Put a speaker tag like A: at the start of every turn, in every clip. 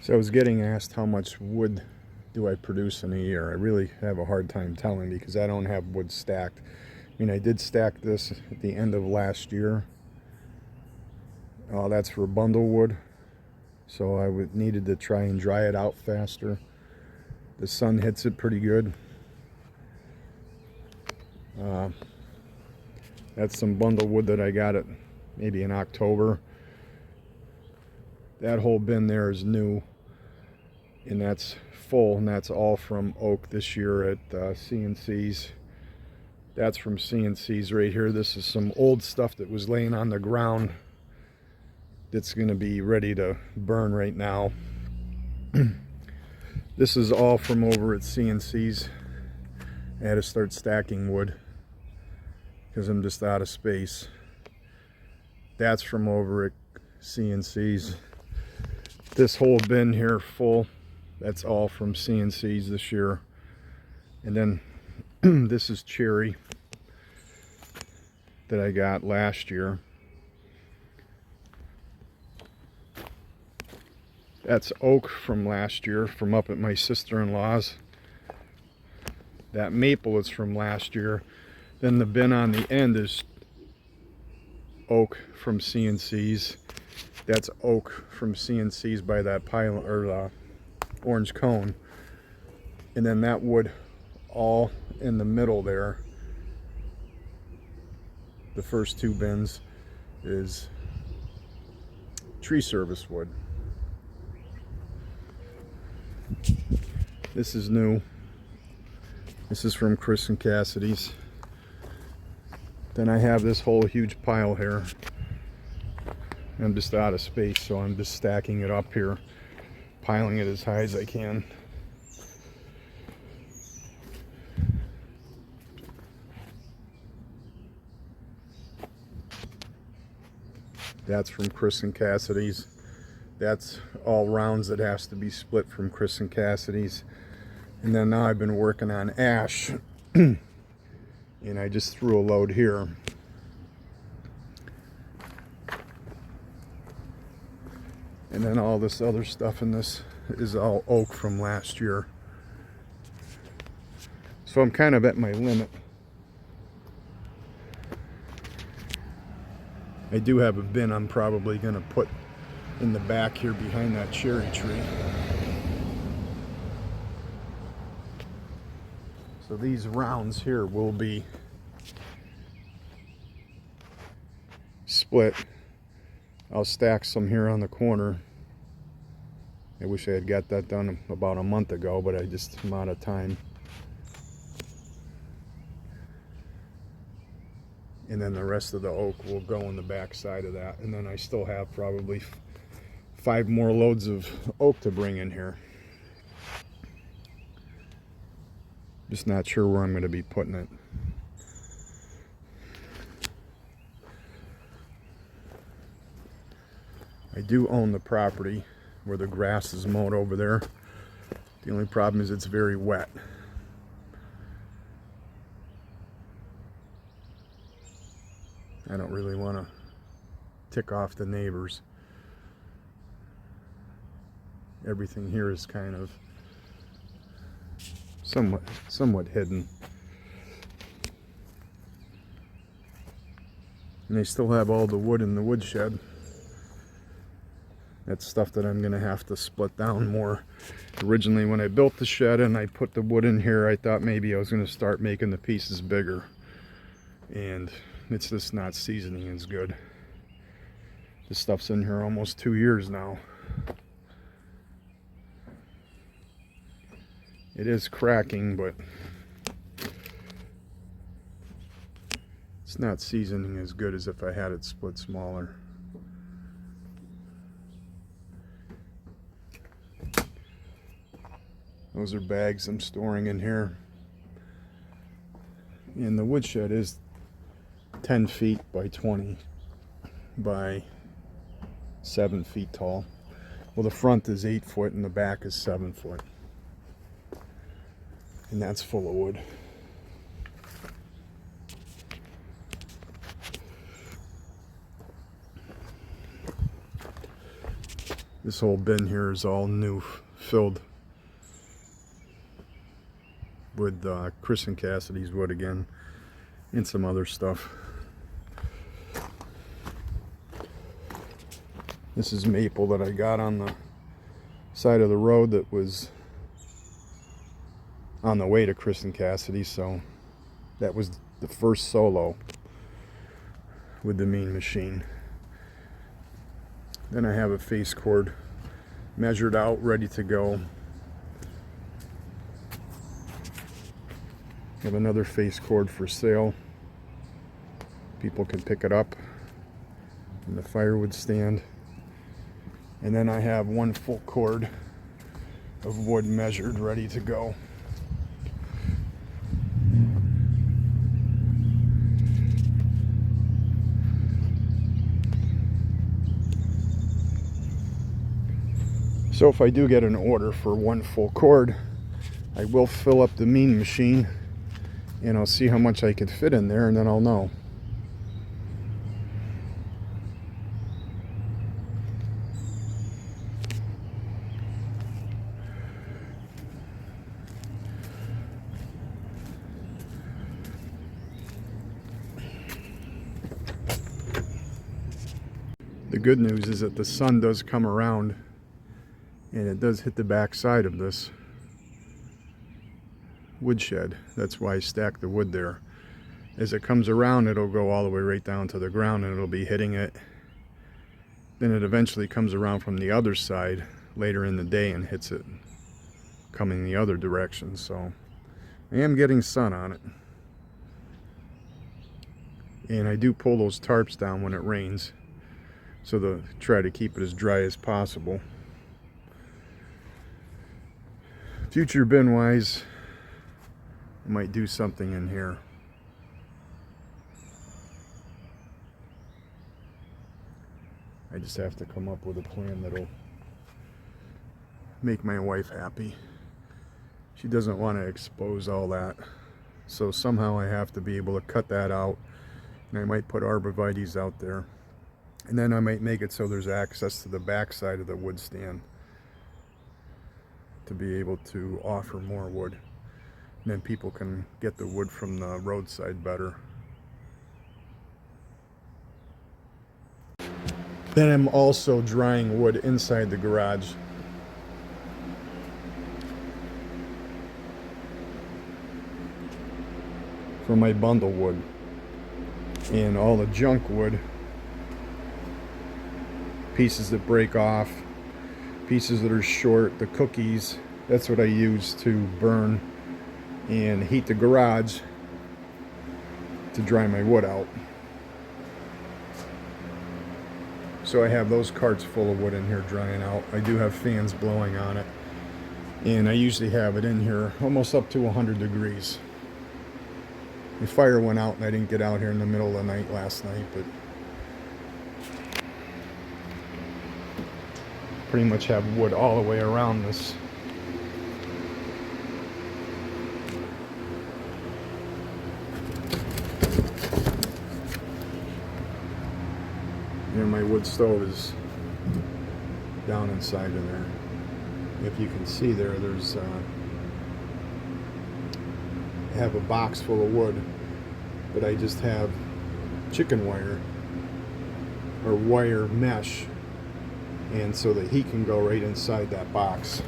A: So I was getting asked how much wood do I produce in a year. I really have a hard time telling because I don't have wood stacked. I mean, I did stack this at the end of last year. That's for bundle wood. So I needed to try and dry it out faster. The sun hits it pretty good. That's some bundle wood that I got it maybe in October. That whole bin there is new, and that's full, and that's all from oak this year at C&C's. That's from C&C's right here. This is some old stuff that was laying on the ground that's going to be ready to burn right now. This is all from over at C&C's. I had to start stacking wood because I'm just out of space. That's from over at C&C's. This whole bin here full, that's all from C&C's this year. And then this is cherry that I got last year. That's oak from last year, from up at my sister-in-law's. That maple is from last year. Then the bin on the end is oak from C&C's. That's oak from C&C's by that pile, or orange cone. And then that wood all in the middle there, the first two bins, is tree service wood. This is new. This is from Chris and Cassidy's. Then I have this whole huge pile here. I'm just out of space, so I'm just stacking it up here, piling it as high as I can. That's from Chris and Cassidy's. That's all rounds that has to be split from Chris and Cassidy's. And then now I've been working on ash, and I just threw a load here. And then all this other stuff in this is all oak from last year. So I'm kind of at my limit. I do have a bin I'm probably going to put in the back here behind that cherry tree. So these rounds here will be split. I'll stack some here on the corner. I wish I had got that done about a month ago, but I'm out of time. And then the rest of the oak will go in the back side of that. And then I still have probably 5 more loads of oak to bring in here. Just not sure where I'm going to be putting it. I do own the property where the grass is mowed over there. The only problem is it's very wet. I don't really want to tick off the neighbors. Everything here is kind of somewhat hidden. And they still have all the wood in the woodshed. That's stuff that I'm going to have to split down more. Originally, when I built the shed and I put the wood in here, I thought maybe I was going to start making the pieces bigger. And it's just not seasoning as good. This stuff's in here almost 2 years now. It is cracking, but it's not seasoning as good as if I had it split smaller. Those are bags I'm storing in here. And the woodshed is 10 feet by 20 by 7 feet tall. Well, the front is 8 foot and the back is 7 foot. And that's full of wood. This whole bin here is all new, filled with Chris and Cassidy's wood again, and some other stuff. This is maple that I got on the side of the road that was on the way to Chris and Cassidy, so that was the first solo with the Mean Machine. Then I have a face cord measured out, ready to go. Have another face cord for sale. People can pick it up in the firewood stand. And then I have one full cord of wood measured, ready to go. So if I do get an order for one full cord, I will fill up the Mean Machine, and I'll see how much I can fit in there, and then I'll know. The good news is that the sun does come around and it does hit the back side of this woodshed. That's why I stacked the wood there. As it comes around, it'll go all the way right down to the ground and it'll be hitting it. Then it eventually comes around from the other side later in the day and hits it coming the other direction. So I am getting sun on it. And I do pull those tarps down when it rains, so to try to keep it as dry as possible. Future bin wise, I might do something in here. I just have to come up with a plan that'll make my wife happy. She doesn't want to expose all that, so somehow I have to be able to cut that out, and I might put arborvitaes out there. And then I might make it so there's access to the back side of the wood stand to be able to offer more wood. And then people can get the wood from the roadside better. Then I'm also drying wood inside the garage. For my bundle wood. And all the junk wood, pieces that break off, pieces that are short, the cookies, that's what I use to burn and heat the garage to dry my wood out. So I have those carts full of wood in here drying out. I do have fans blowing on it, and I usually have it in here almost up to 100 degrees. The fire went out and I didn't get out here in the middle of the night last night, but pretty much have wood all the way around this. And my wood stove is down inside of there. If you can see there, there's I have a box full of wood, but I just have chicken wire or wire mesh, and so the heat can go right inside that box.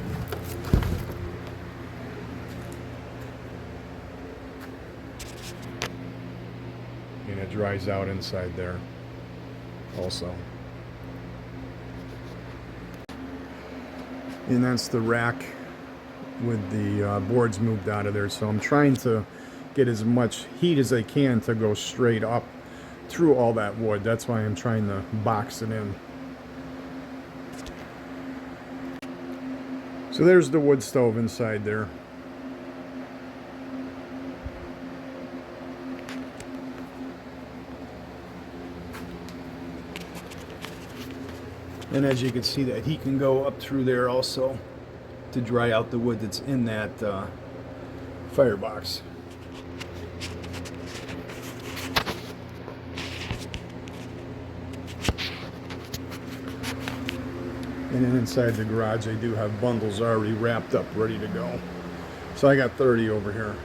A: And it dries out inside there also. And that's the rack with the boards moved out of there. So I'm trying to get as much heat as I can to go straight up through all that wood. That's why I'm trying to box it in. So there's the wood stove inside there. And as you can see, that heat can go up through there also to dry out the wood that's in that firebox. And then inside the garage, I do have bundles already wrapped up, ready to go. So I got 30 over here.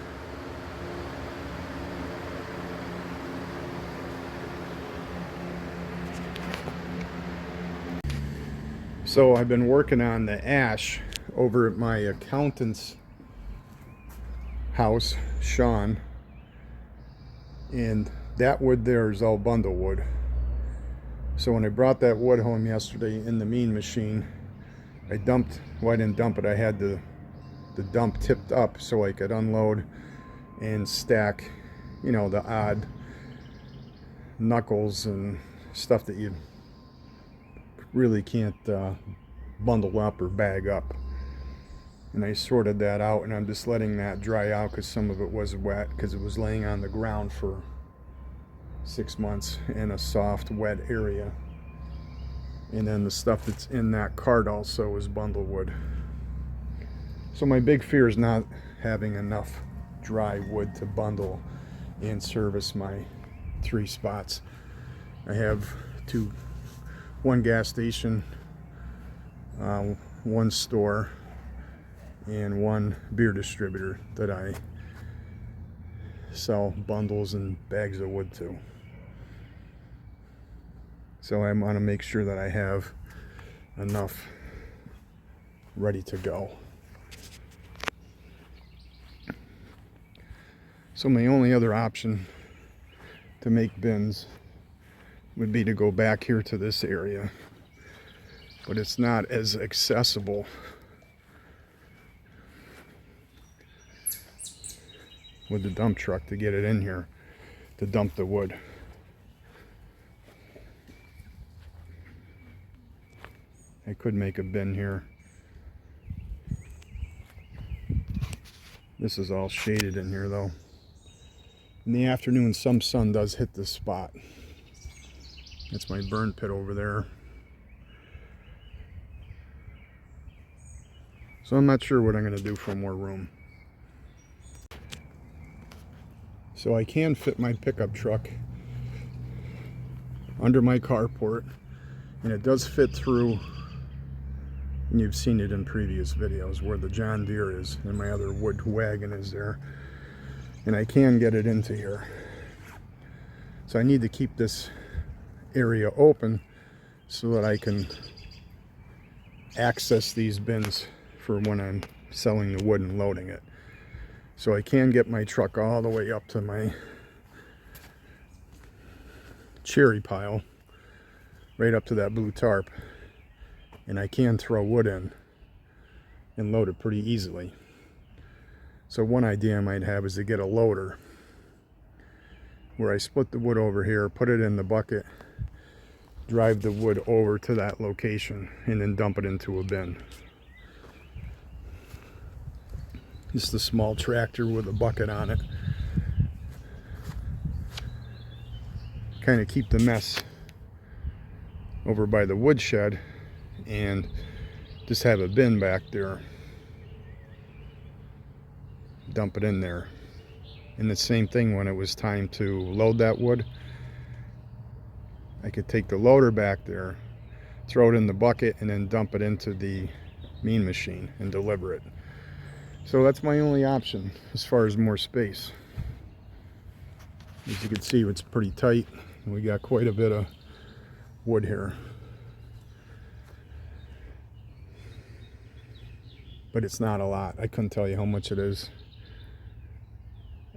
A: So I've been working on the ash over at my accountant's house, Sean. And that wood there is all bundle wood. So when I brought that wood home yesterday in the mean machine, I dumped, well, I didn't dump it, I had the dump tipped up so I could unload and stack, you know, the odd knuckles and stuff that you really can't bundle up or bag up. And I sorted that out, and I'm just letting that dry out because some of it was wet because it was laying on the ground for 6 months in a soft, wet area. And then the stuff that's in that cart also is bundle wood. So my big fear is not having enough dry wood to bundle and service my 3 spots. I have one gas station, 1 store, and 1 beer distributor that I sell bundles and bags of wood to. So I want to make sure that I have enough ready to go. So my only other option to make bins would be to go back here to this area, but it's not as accessible with the dump truck to get it in here to dump the wood. I could make a bin here. This is all shaded in here though. In the afternoon, some sun does hit this spot. That's my burn pit over there. So I'm not sure what I'm going to do for more room. So I can fit my pickup truck under my carport, and it does fit through, and you've seen it in previous videos where the John Deere is and my other wood wagon is there, and I can get it into here. So I need to keep this area open so that I can access these bins for when I'm selling the wood and loading it. So I can get my truck all the way up to my cherry pile, right up to that blue tarp, and I can throw wood in and load it pretty easily. So one idea I might have is to get a loader where I split the wood over here, put it in the bucket, drive the wood over to that location, and then dump it into a bin. Just a small tractor with a bucket on it. Kind of keep the mess over by the woodshed and just have a bin back there. Dump it in there. And the same thing when it was time to load that wood. I could take the loader back there, throw it in the bucket, and then dump it into the mean machine and deliver it. So that's my only option as far as more space. As you can see, it's pretty tight. We got quite a bit of wood here. But it's not a lot. I couldn't tell you how much it is.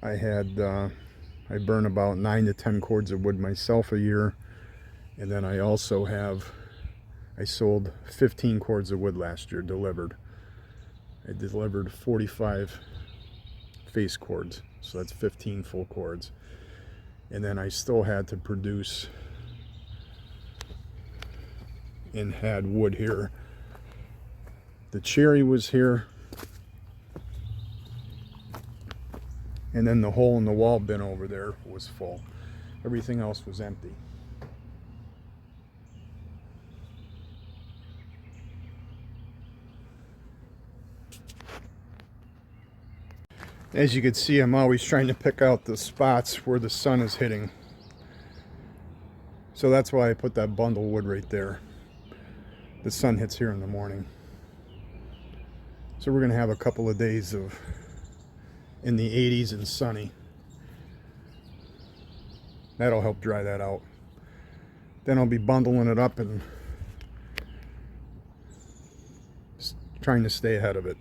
A: I burn about 9 to 10 cords of wood myself a year. And then I also I sold 15 cords of wood last year delivered. I delivered 45 face cords, so that's 15 full cords. And then I still had to produce and had wood here. The cherry was here, and then the hole in the wall bin over there was full. Everything else was empty. As you can see, I'm always trying to pick out the spots where the sun is hitting. So that's why I put that bundle wood right there. the sun hits here in the morning. So we're going to have a couple of days of in the 80s and sunny. That'll help dry that out. Then I'll be bundling it up and trying to stay ahead of it.